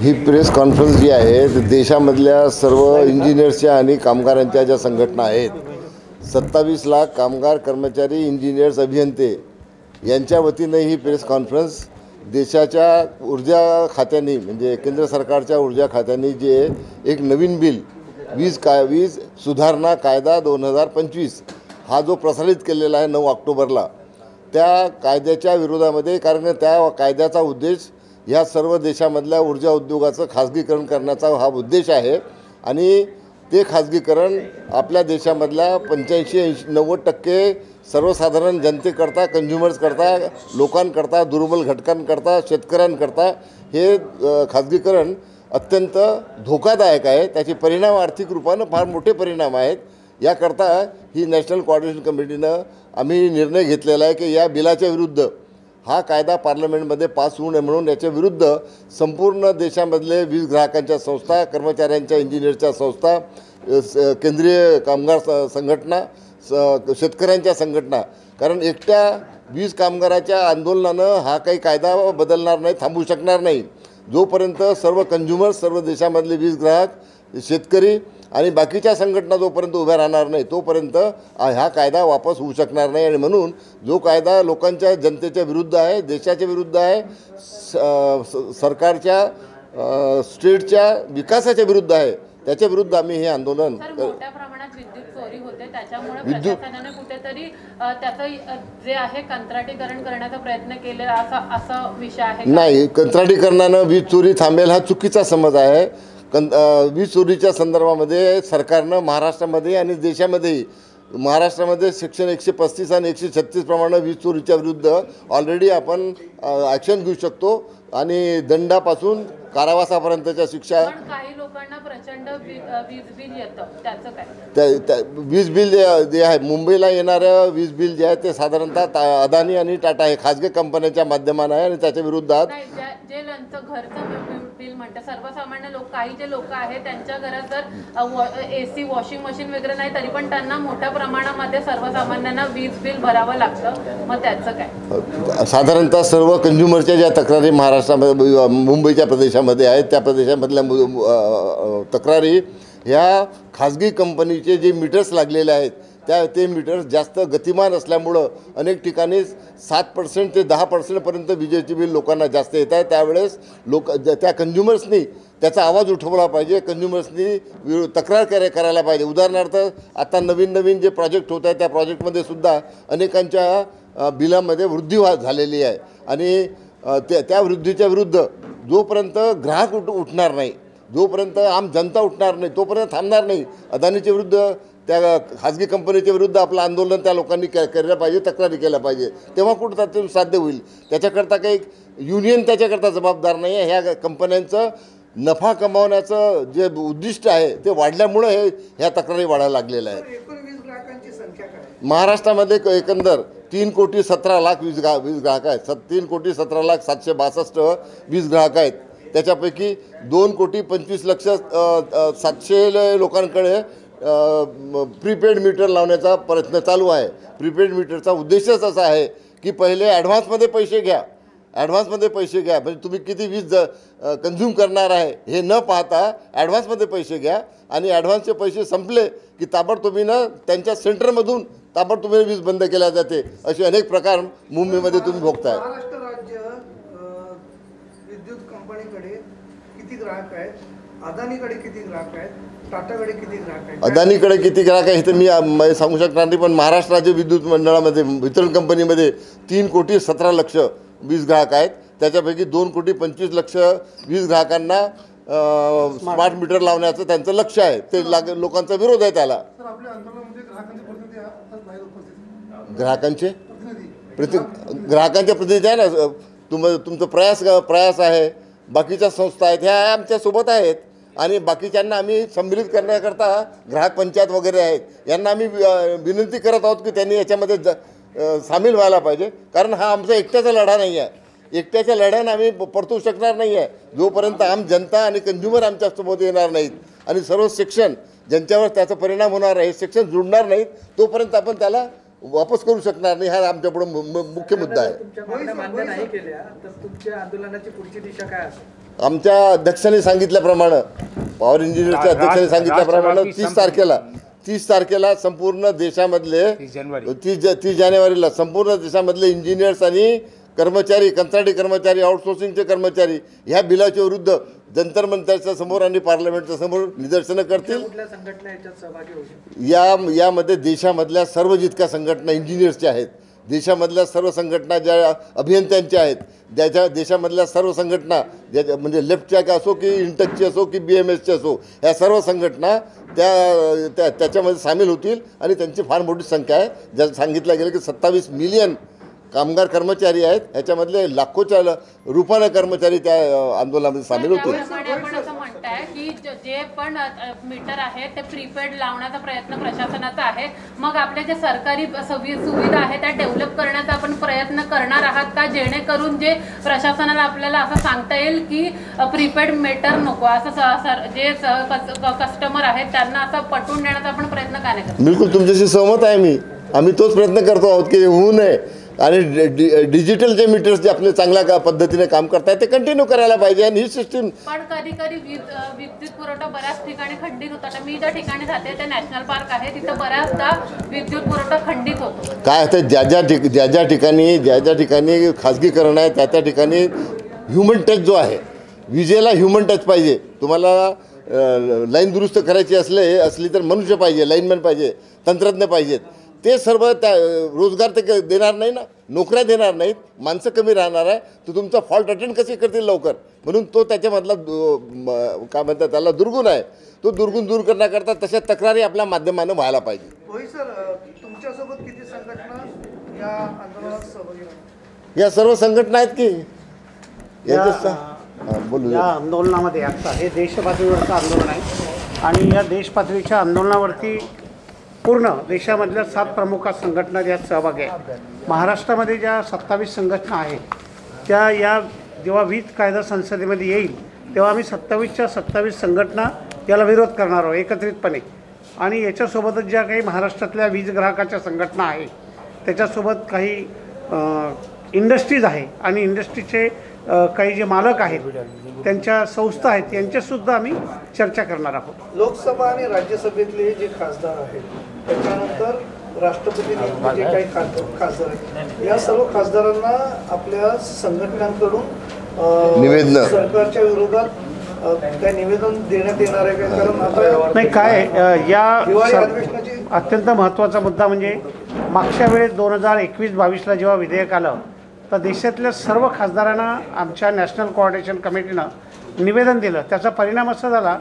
ही press conference जी आहे ती देशामधल्या सर्व इंजिनियर्सच्या आणि कामगारांच्या ज्या संघटना आहेत, 27 लाख कामगार, कर्मचारी, इंजिनियर्स, अभियंते यांच्या वतीने ही प्रेस कॉन्फरन्स देशाच्या ऊर्जा खात्याने म्हणजे केंद्र सरकारच्या ऊर्जा खात्याने जे एक नवीन बिल वीज सुधारणा कायदा 2025 हा जो प्रसारित केलेला आहे 9 ऑक्टोबरला, त्या कायद्याच्या विरोधामध्ये, कारण त्या कायद्याचा उद्देश ह्या सर्व देशामधल्या ऊर्जा उद्योगाचं खाजगीकरण करण्याचा हा उद्देश आहे आणि ते खाजगीकरण आपल्या देशामधल्या 85-90% सर्वसाधारण जनतेकरता, कंझ्युमर्सकरता, लोकांकरता, दुर्बल घटकांकरता, शेतकऱ्यांकरता हे खाजगीकरण अत्यंत धोकादायक आहे। त्याचे परिणाम आर्थिक रूपानं फार मोठे परिणाम आहेत। याकरता ही नॅशनल कोऑर्डिनेशन कमिटीनं आम्ही निर्णय घेतलेला आहे की या बिलाच्या विरुद्ध हा कायदा पार्लमेंटमध्ये पास होऊ नये म्हणून याच्या विरुद्ध संपूर्ण देशामधले वीज ग्राहकांच्या संस्था, कर्मचाऱ्यांच्या, इंजिनियरच्या संस्था, केंद्रीय कामगार संघटना, शेतकऱ्यांच्या संघटना, कारण एकट्या वीज कामगाराच्या आंदोलनानं हा काही कायदा बदलणार नाही, थांबू शकणार नाही। जोपर्यंत सर्व कंझ्युमर्स, सर्व देशामधले वीज ग्राहक, शेतकरी आणि बाकीच्या संघटना जोपर्यंत उभ्या राहणार नाही तोपर्यंत हा कायदा वापस होऊ शकणार नाही। आणि म्हणून जो कायदा लोकांच्या, जनतेच्या विरुद्ध आहे, देशाच्या विरुद्ध आहे, सरकारच्या, स्टेटच्या विकासाच्या विरुद्ध आहे, त्याच्या विरुद्ध आम्ही हे आंदोलन मोठ्या प्रमाणात विद्युत चोरी होते, त्याच्यामुळे प्रशासनाने कुठेतरी त्याचं जे आहे कंत्राटीकरण करण्याचा प्रयत्न केला असा विषय आहे। नाही, कंत्राटीकरणानं वीज चोरी थांबेल हा चुकीचा समज आहे। वीज चोरीच्या संदर्भामध्ये सरकारनं महाराष्ट्रामध्ये आणि देशामध्येही, महाराष्ट्रामध्ये सेक्शन 135 आणि 136 प्रमाणे वीज चोरीच्या विरुद्ध ऑलरेडी आपण ॲक्शन घेऊ शकतो आणि दंडापासून कारावासापर्यंतच्या शिक्षा। काही लोकांना प्रचंड वीज बिल येतं, त्याचं काय? त्या वीज बिल जे आहे, मुंबईला येणारं वीज बिल जे आहे ते साधारणतः अदानी आणि टाटा हे खाजगी कंपन्यांच्या माध्यमाने आहे आणि त्याच्या विरुद्धात जे घरचं बिल म्हणतं सर्वसामान्य लोक, काही जे लोक आहेत त्यांच्या घरात जर AC, वॉशिंग मशीन वगैरे नाही तरी पण त्यांना मोठ्या प्रमाणामध्ये सर्वसामान्यांना वीज बिल भरावं लागतं, मग त्याचं काय? साधारणतः सर्व कंझ्युमरच्या ज्या तक्रारी महाराष्ट्रामध्ये, मुंबईच्या प्रदेशामध्ये आहेत, त्या प्रदेशामधल्या तक्रारी ह्या खाजगी कंपनीचे जे मीटर्स लागलेले आहेत ते मीटर्स जास्त गतिमान असल्यामुळं अनेक ठिकाणी 7% ते 10% विजेची बिल लोकांना जास्त येत आहे। त्यावेळेस त्या कंझ्युमर्सनी त्याचा आवाज उठवला पाहिजे, कंझ्युमर्सनी तक्रार करायला पाहिजे। उदाहरणार्थ आता नवीन जे प्रोजेक्ट होत आहे त्या प्रोजेक्टमध्ये सुद्धा अनेकांच्या बिलामध्ये वृद्धी झालेली आहे आणि त्या वृद्धीच्या विरुद्ध जोपर्यंत ग्राहक उठणार नाही, जोपर्यंत आम जनता उठणार नाही तोपर्यंत थांबणार नाही। अदानीच्या विरुद्ध, त्या खाजगी कंपनीच्या विरुद्ध आपलं आंदोलन त्या लोकांनी केलं पाहिजे, तक्रारी केल्या पाहिजे, तेव्हा कुठं ते साध्य होईल। त्याच्याकरता काही युनियन त्याच्याकरता जबाबदार नाही आहे। ह्या कंपन्यांचं नफा कमावण्याचं जे उद्दिष्ट आहे ते वाढल्यामुळे ह्या तक्रारी वाढायला लागलेल्या आहेत। महाराष्ट्रामध्ये एकंदर 3,17,00,000 वीज ग्राहक आहेत। 3,17,762 वीज ग्राहक आहेत। त्याच्यापैकी 2,25,00,700 लोकांकडे प्रीपेड मीटर लावण्याचा प्रयत्न चालू आहे। प्रीपेड मीटरचा उद्देशच असा आहे की पहिले ॲडव्हान्समध्ये पैसे घ्या, म्हणजे तुम्ही किती वीज कंझ्युम करणार आहे हे न पाहता ॲडव्हान्समध्ये पैसे घ्या आणि ॲडव्हान्सचे पैसे संपले की ताबडतोबीनं त्यांच्या सेंटरमधून ताबडतोबीने वीज बंद केल्या जाते। असे अनेक प्रकार मुंबईमध्ये तुम्ही भोगताय। महाराष्ट्र राज्य विद्युत कंपनीकडे किती ग्राहक आहेत, अदानीकडे किती ग्राहक आहेत, टाटाकडे किती ग्राहक आहेत? अदानीकडे किती ग्राहक आहे हे तर मी सांगू शकणार नाही, पण महाराष्ट्र राज्य विद्युत मंडळामध्ये, वितरण कंपनीमध्ये 3,17,00,000 वीज ग्राहक आहेत। त्याच्यापैकी 2,25,00,000 वीज ग्राहकांना स्मार्ट मीटर लावण्याचं त्यांचं लक्ष आहे। ते लोकांचा विरोध आहे त्याला। ग्राहकांचे प्रतिनिधी आहे ना, तुमचं प्रयास आहे, बाकीच्या संस्था आहेत, ह्या आमच्यासोबत आहेत आणि बाकीच्यांना आम्ही संमिलित करण्याकरता ग्राहक पंचायत वगैरे आहेत, यांना आम्ही विनंती करत आहोत की त्यांनी याच्यामध्ये सामील व्हायला पाहिजे। कारण हा आमचा एकट्याचा लढा नाही आहे, एकट्याच्या लढ्यानं आम्ही परतू शकणार नाही आहे जोपर्यंत आम जनता आणि कंझ्युमर आमच्यासोबत येणार नाहीत आणि सर्व सेक्शन ज्यांच्यावर त्याचा परिणाम होणार आहे, सेक्शन जुळणार नाहीत तोपर्यंत आपण त्याला वापस करू शकणार नाही। हा आमच्यापुढे मुख्य मुद्दा आहे। तुमच्या मागण्या मान्य नाही केल्या तर तुमच्या आंदोलनाची पुढची दिशा काय असेल? आमच्या अध्यक्षांनी सांगितल्याप्रमाणे, पॉवर इंजिनियरच्या अध्यक्षांनी सांगितल्याप्रमाणे 30 तारखेला संपूर्ण देशामधले 30 जानेवारीला संपूर्ण देशामधले इंजिनियर्स आणि कर्मचारी, कंत्राटी कर्मचारी, आउटसोर्सिंगचे कर्मचारी ह्या बिलाच्या विरुद्ध जंतर मंतरच्या समोर आणि पार्लमेंटच्या समोर निदर्शनं करतील. कुठल्या संघटना याच्यात सहभागी होऊ शकतात? यामध्ये देशामधल्या सर्व जितक्या संघटना इंजिनियर्सच्या आहेत, देशामधल्या सर्व संघटना ज्या अभियंत्यांच्या आहेत, देशामधल्या सर्व संघटना ज्या म्हणजे लेफ्टच्या असो की इंटकची असो की BMSची असो, ह्या सर्व संघटना त्याच्यामध्ये सामील होतील आणि त्यांची फार मोठी संख्या आहे. ज्या सांगितलं गेलं की 27 मिलियन कामगार कर्मचारी आहेत, ह्याच्यामधले लाखोच्या रूपाने कर्मचारी त्या आंदोलनामध्ये सामील होतील. त्याप्रमाणे आपण असं म्हणताय की जे पण मीटर आहे ते प्रीपेड लावण्याचा प्रयत्न प्रशासनाचा आहे. मग आपल्या जे सरकारी सुविधा आहे त्या डेव्हलप करण्याचा आपण प्रयत्न करणार आहात का, जेणेकरून जे प्रशासनाला आपल्याला असं सांगता येईल की प्रीपेड मीटर नको, असं जे कस्टमर आहेत त्यांना असं पटवून देण्याचा आपण प्रयत्न का नाही करतो? बिलकुल तुमच्याशी सहमत आहे आम्ही तोच प्रयत्न करतो आहोत की होऊ नये आणि डिजिटल जे मीटर्स जे आपले चांगल्या पद्धतीने काम करतायत ते कंटिन्यू करायला पाहिजे. आणि ही सिस्टीम पण कधी विद्युत पुरवठा बऱ्याच ठिकाणी खंडित होता. तर मी ज्या ठिकाणी जाते ते नॅशनल पार्क आहे, तिथं बऱ्याचदा विद्युत पुरवठा खंडित होतो. काय होतं, ज्या ठिकाणी खाजगीकरण आहे त्या ठिकाणी ह्युमन टच जो आहे, विजेला ह्युमन टच पाहिजे. तुम्हाला लाईन दुरुस्त करायची असली तर मनुष्य पाहिजे, लाईनमॅन पाहिजे, तंत्रज्ञ पाहिजेत. ते सर्व त्या रोजगार ते देणार नाही ना, नोकऱ्या देणार नाहीत, माणसं कमी राहणार आहे, तर तुमचा फॉल्ट अटेंड कसे करतील लवकर. म्हणून तो त्याच्यामधला काय म्हणतात त्याला दुर्गुण आहे. तो दुर्गुण दूर करण्याकरता तशा तक्रारी आपल्या माध्यमानं व्हायला पाहिजे. होय सर, तुमच्यासोबत किती संघटना या आंदोलनात सहभागी आहेत? या सर्व संघटना आहेत की बोलू या आंदोलनामध्ये आता हे देशपातळीवरचं आंदोलन आहे आणि या देशपातळीच्या आंदोलनावरती पूर्ण देशामधल्या 7 प्रमुख संघटना यात सहभागी आहेत. महाराष्ट्रामध्ये ज्या 27 संघटना आहेत त्या या जेव्हा वीज कायदा संसदेमध्ये येईल तेव्हा आम्ही 27च्या 27 संघटना याला विरोध करणार आहोत एकत्रितपणे. आणि याच्यासोबतच ज्या काही महाराष्ट्रातल्या वीज ग्राहकाच्या संघटना आहेत त्याच्यासोबत काही इंडस्ट्रीज आहे आणि इंडस्ट्रीचे काही जे मालक आहेत त्यांच्या संस्था आहेत यांच्यासुद्धा आम्ही चर्चा करणार आहोत. लोकसभा आणि राज्यसभेतले जे खासदार आहेत त्याच्यानंतर राष्ट्रपती जे काही खासदार आहेत या सर्व खासदारांना आपल्या संघटनांकडून निवेदन सरकारच्या विरोधात काय निवेदन देण्यात येणार आहे का? कारण आता नाही काय या दिवाळी अधिवेशनाची अत्यंत महत्त्वाचा मुद्दा म्हणजे मागच्या वेळेस 2021-22ला जेव्हा विधेयक आलं तर देशातल्या सर्व खासदारांना आमच्या नॅशनल कोऑर्डिनेशन कमिटीनं निवेदन दिलं. त्याचा परिणाम असा झाला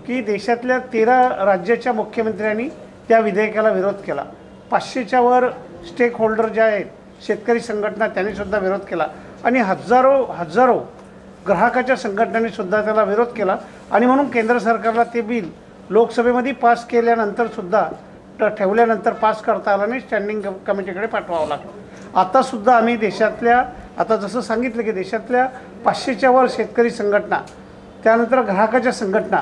की देशातल्या 13 राज्याच्या मुख्यमंत्र्यांनी त्या विधेयकाला विरोध केला. 500च्या वर स्टेक होल्डर जे आहेत शेतकरी संघटना त्यांनीसुद्धा विरोध केला आणि हजारो ग्राहकाच्या संघटनांनीसुद्धा त्याला विरोध केला. आणि म्हणून केंद्र सरकारला ते बिल लोकसभेमध्ये पास केल्यानंतरसुद्धा ठेवल्यानंतर पास करता आलं नाही, स्टँडिंग कमिटीकडे पाठवावं लागलं. आतासुद्धा आम्ही देशातल्या आता जसं सांगितलं की देशातल्या 500च्या वर शेतकरी संघटना, त्यानंतर ग्राहकाच्या संघटना,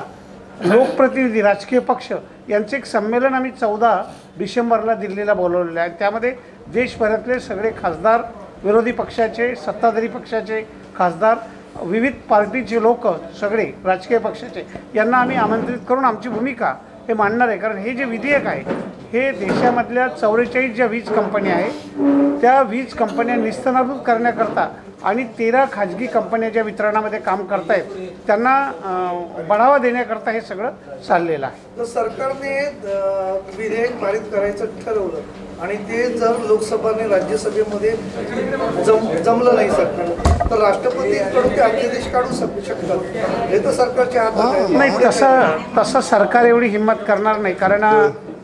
लोकप्रतिनिधी, राजकीय पक्ष यांचे एक संमेलन आम्ही 14 डिसेंबरला दिल्लीला बोलवलेलं आहे. त्यामध्ये देशभरातले सगळे खासदार, विरोधी पक्षाचे, सत्ताधारी पक्षाचे खासदार, विविध पार्टीचे लोक, सगळे राजकीय पक्षाचे यांना आम्ही आमंत्रित करून आमची भूमिका हे मांडणार आहे. कारण हे जे विधेयक आहे हे देशामधल्या 44 ज्या वीज कंपन्या आहेत त्या वीज कंपन्या निस्तनाबूत करण्याकरता आणि 13 खाजगी कंपन्या ज्या वितरणामध्ये काम करतायत त्यांना बढावा देण्याकरता हे सगळं चाललेलं आहे. तर सरकारने विधेयक पारित करायचं ठरवलं आणि ते जर लोकसभा आणि राज्यसभेमध्ये जमलं नाही सरकार तर राष्ट्रपतीकडून ते अध्यादेश काढू शकतात. हे तर सरकारच्या हातात आहे. नाही, तसं सरकार एवढी हिंमत करणार नाही. कारण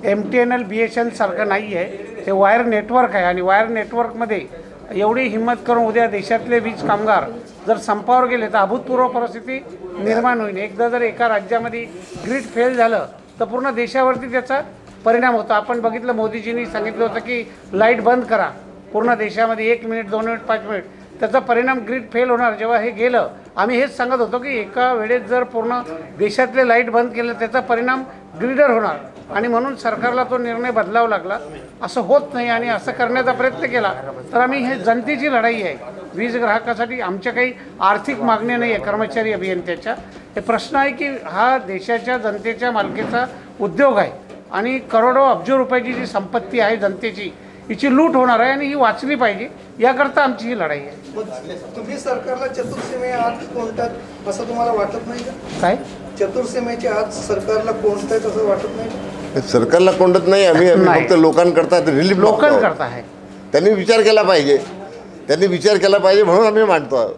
MTNL BSNL सारखं नाही आहे, ते वायर नेटवर्क आहे आणि वायर नेटवर्कमध्ये एवढी हिंमत करून उद्या देशातले वीज कामगार जर संपावर गेले तर अभूतपूर्व परिस्थिती निर्माण होईल. एकदा जर एका राज्यामध्ये ग्रीड फेल झालं तर पूर्ण देशावरती त्याचा परिणाम होतो. आपण बघितलं मोदीजींनी सांगितलं होतं की लाईट बंद करा पूर्ण देशामध्ये 1 मिनिट, 2 मिनिट, 5 मिनिट. त्याचा परिणाम ग्रीड फेल होणार. जेव्हा हे गेलं आम्ही हेच सांगत होतो की एका वेळेत जर पूर्ण देशातले लाईट बंद केलं त्याचा परिणाम ग्रीडर होणार आणि म्हणून सरकारला तो निर्णय बदलावा लागला. असं होत नाही आणि असं करण्याचा प्रयत्न केला तर आम्ही हे जनतेची लढाई आहे. वीज ग्राहकासाठी आमच्या काही आर्थिक मागण्या नाही आहे कर्मचारी अभियंत्याच्या. हे प्रश्न आहे की हा देशाच्या जनतेच्या मालकीचा उद्योग आहे आणि करोडो अब्जो रुपयाची जी संपत्ती आहे जनतेची, हिची लूट होणार आहे आणि ही वाचली पाहिजे, याकरता आमची ही लढाई आहे. मग तुम्ही सरकारला चतुर्सीमे आत कोणतात असं तुम्हाला वाटत नाही का? काय चतुर्सीमेच्या आत सरकारला कोणतात असं वाटत नाही का? सरकारला कोणतंच नाही, आम्ही नाही. फक्त लोकांकरता रिलीफ लोकांकरता आहे. त्यांनी विचार केला पाहिजे, म्हणून आम्ही मांडतो आहोत.